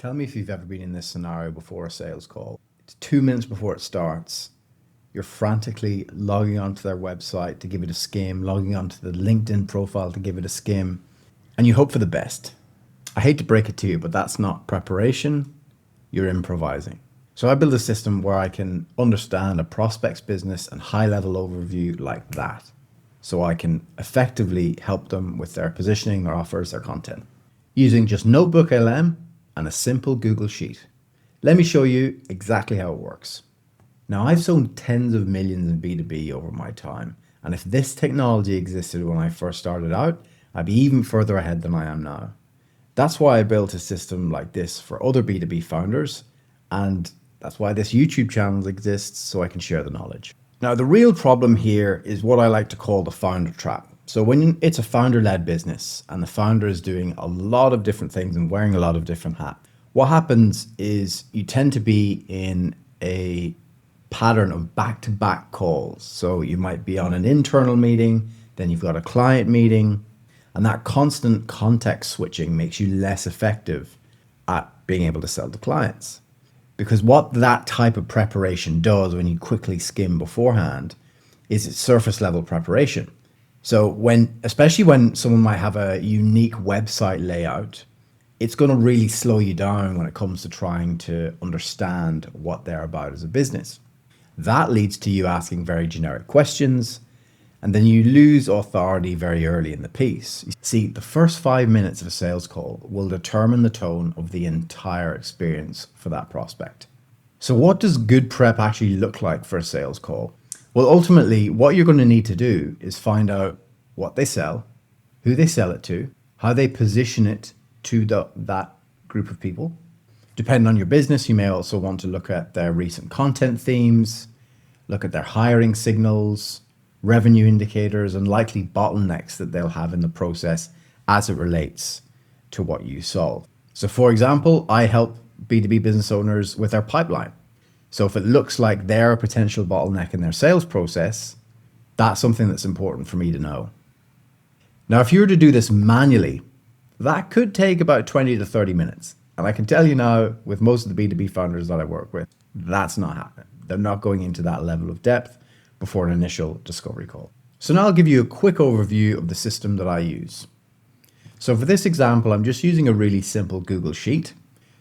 Tell me if you've ever been in this scenario before a sales call. It's 2 minutes before it starts. You're frantically logging onto their website to give it a skim, logging onto the LinkedIn profile to give it a skim, and you hope for the best. I hate to break it to you, but that's not preparation. You're improvising. So I build a system where I can understand a prospect's business and high-level overview like that. So I can effectively help them with their positioning, their offers, their content, using just Notebook LM and a simple Google Sheet. Let me show you exactly how it works. Now, I've sold tens of millions in B2B over my time, and if this technology existed when I first started out, I'd be even further ahead than I am now. That's why I built a system like this for other B2B founders, and that's why this YouTube channel exists, so I can share the knowledge. Now, the real problem here is what I like to call the founder trap. So when it's a founder-led business and the founder is doing a lot of different things and wearing a lot of different hats, what happens is you tend to be in a pattern of back-to-back calls. So you might be on an internal meeting, then you've got a client meeting, and that constant context switching makes you less effective at being able to sell to clients. Because what that type of preparation does when you quickly skim beforehand is it's surface level preparation. So especially when someone might have a unique website layout, it's going to really slow you down when it comes to trying to understand what they're about as a business. That leads to you asking very generic questions, and then you lose authority very early in the piece. You see, the first 5 minutes of a sales call will determine the tone of the entire experience for that prospect. So what does good prep actually look like for a sales call? Well, ultimately, what you're going to need to do is find out what they sell, who they sell it to, how they position it to that group of people. Depending on your business, you may also want to look at their recent content themes, look at their hiring signals, revenue indicators, and likely bottlenecks that they'll have in the process as it relates to what you solve. So for example, I help B2B business owners with their pipeline. So if it looks like they're a potential bottleneck in their sales process, that's something that's important for me to know. Now, if you were to do this manually, that could take about 20 to 30 minutes. And I can tell you now, with most of the B2B founders that I work with, that's not happening. They're not going into that level of depth before an initial discovery call. So now I'll give you a quick overview of the system that I use. So for this example, I'm just using a really simple Google Sheet.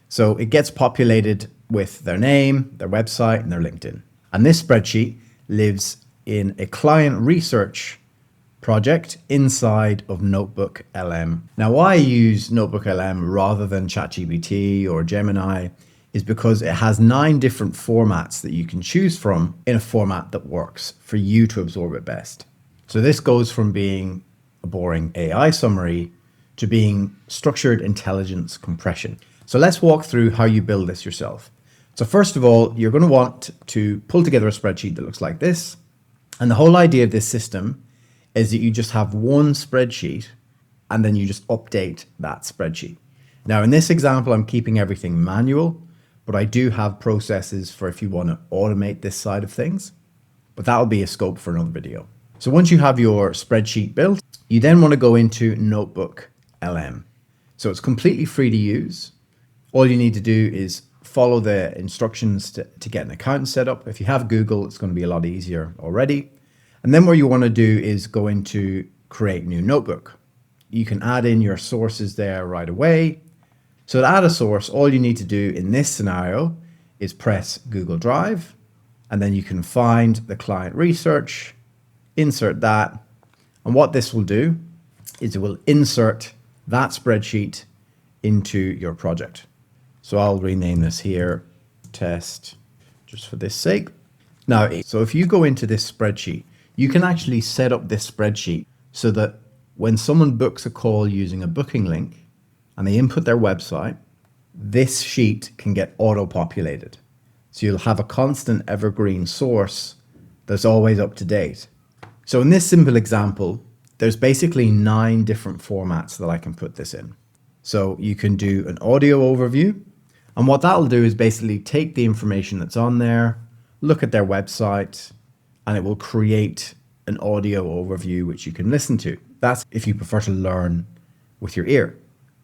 So it gets populated with their name, their website, and their LinkedIn. And this spreadsheet lives in a client research project inside of Notebook LM. Now, why I use Notebook LM rather than ChatGPT or Gemini is because it has 9 different formats that you can choose from in a format that works for you to absorb it best. So this goes from being a boring AI summary to being structured intelligence compression. So let's walk through how you build this yourself. So first of all, you're going to want to pull together a spreadsheet that looks like this. And the whole idea of this system is that you just have one spreadsheet and then you just update that spreadsheet. Now, in this example, I'm keeping everything manual, but I do have processes for if you want to automate this side of things, but that'll be a scope for another video. So once you have your spreadsheet built, you then want to go into Notebook LM. So it's completely free to use. All you need to do is follow the instructions to get an account set up. If you have Google, it's going to be a lot easier already. And then what you want to do is go into create new notebook. You can add in your sources there right away. So to add a source, all you need to do in this scenario is press Google Drive, and then you can find the client research, insert that. And what this will do is it will insert that spreadsheet into your project. So I'll rename this here, test, just for this sake. Now, so if you go into this spreadsheet, you can actually set up this spreadsheet so that when someone books a call using a booking link and they input their website, this sheet can get auto-populated. So you'll have a constant evergreen source that's always up to date. So in this simple example, there's basically 9 different formats that I can put this in. So you can do an audio overview, and what that'll do is basically take the information that's on there, look at their website, and it will create an audio overview which you can listen to. That's if you prefer to learn with your ear.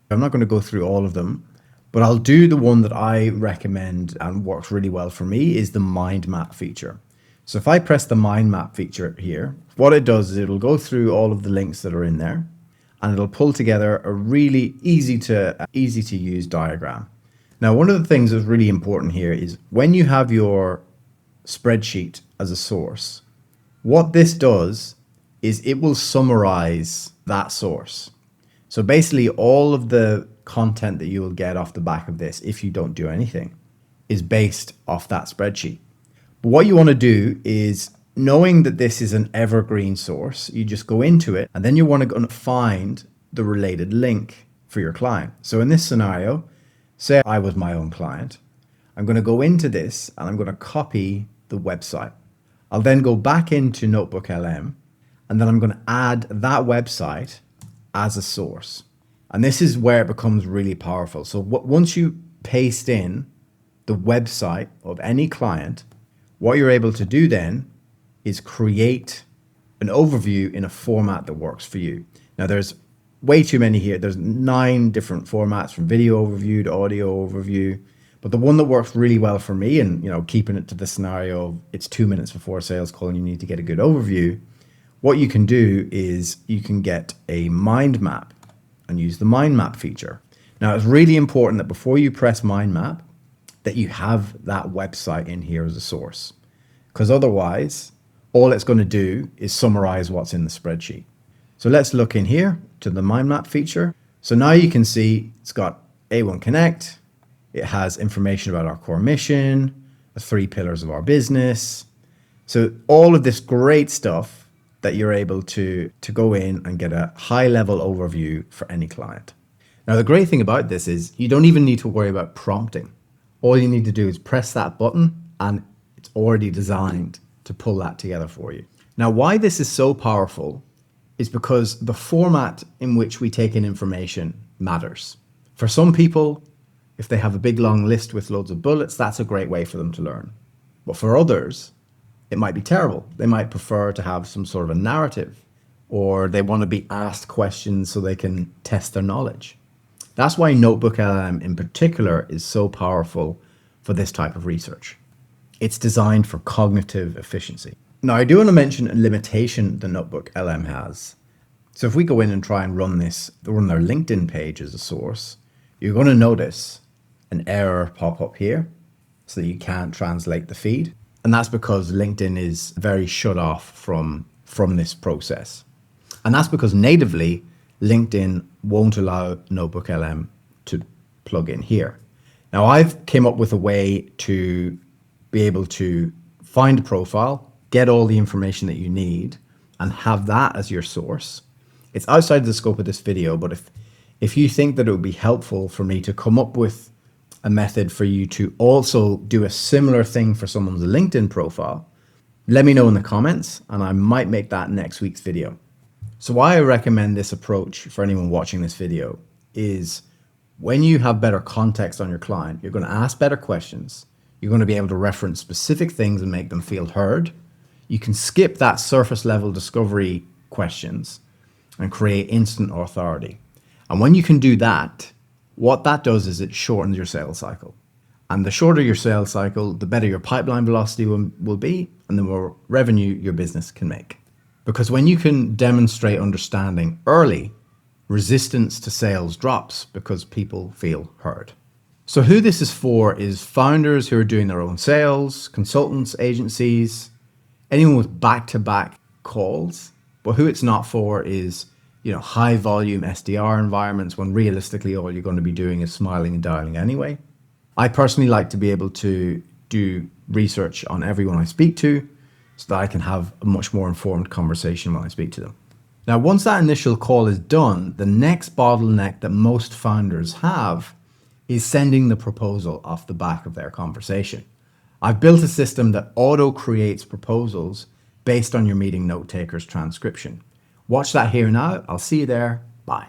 I'm not going to go through all of them, But I'll do the one that I recommend and works really well for me is the mind map feature. So if I press the mind map feature here, what it does is it'll go through all of the links that are in there and it'll pull together a really easy to use diagram. Now, one of the things that's really important here is when you have your spreadsheet as a source, what this does is it will summarize that source. So basically all of the content that you will get off the back of this, if you don't do anything, is based off that spreadsheet. But what you want to do is, knowing that this is an evergreen source, you just go into it and then you want to find the related link for your client. So in this scenario, say I was my own client, I'm going to go into this and I'm going to copy the website. I'll then go back into Notebook LM and then I'm going to add that website as a source. And this is where it becomes really powerful. So once you paste in the website of any client, what you're able to do then is create an overview in a format that works for you. Now there's way too many here. There's 9 different formats, from video overview to audio overview. But the one that works really well for me, and keeping it to the scenario of it's 2 minutes before a sales call and you need to get a good overview, what you can do is you can get a mind map and use the mind map feature. Now it's really important that before you press mind map, that you have that website in here as a source, because otherwise all it's going to do is summarize what's in the spreadsheet. So let's look in here to the mind map feature. So now you can see it's got A1 Connect. It has information about our core mission, the 3 pillars of our business. So all of this great stuff that you're able to go in and get a high level overview for any client. Now, the great thing about this is you don't even need to worry about prompting. All you need to do is press that button and it's already designed to pull that together for you. Now, why this is so powerful is because the format in which we take in information matters. For some people, if they have a big long list with loads of bullets, that's a great way for them to learn. But for others, it might be terrible. They might prefer to have some sort of a narrative, or they want to be asked questions so they can test their knowledge. That's why Notebook LM in particular is so powerful for this type of research. It's designed for cognitive efficiency. Now, I do want to mention a limitation the Notebook LM has. So if we go in and try and run their LinkedIn page as a source, you're going to notice an error pop up here so that you can't translate the feed. And that's because LinkedIn is very shut off from this process. And that's because natively, LinkedIn won't allow Notebook LM to plug in here. Now, I've came up with a way to be able to find a profile, get all the information that you need, and have that as your source. It's outside the scope of this video, but if you think that it would be helpful for me to come up with a method for you to also do a similar thing for someone's LinkedIn profile, let me know in the comments and I might make that next week's video. So why I recommend this approach for anyone watching this video is when you have better context on your client, you're going to ask better questions. You're going to be able to reference specific things and make them feel heard. You can skip that surface level discovery questions and create instant authority. And when you can do that, what that does is it shortens your sales cycle. And the shorter your sales cycle, the better your pipeline velocity will be and the more revenue your business can make. Because when you can demonstrate understanding early, resistance to sales drops because people feel heard. So who this is for is founders who are doing their own sales, consultants, agencies, anyone with back-to-back calls. But who it's not for is high volume SDR environments when realistically all you're going to be doing is smiling and dialing anyway. I personally like to be able to do research on everyone I speak to so that I can have a much more informed conversation when I speak to them. Now, once that initial call is done, the next bottleneck that most founders have is sending the proposal off the back of their conversation. I've built a system that auto creates proposals based on your meeting note taker's transcription. Watch that here now. I'll see you there. Bye.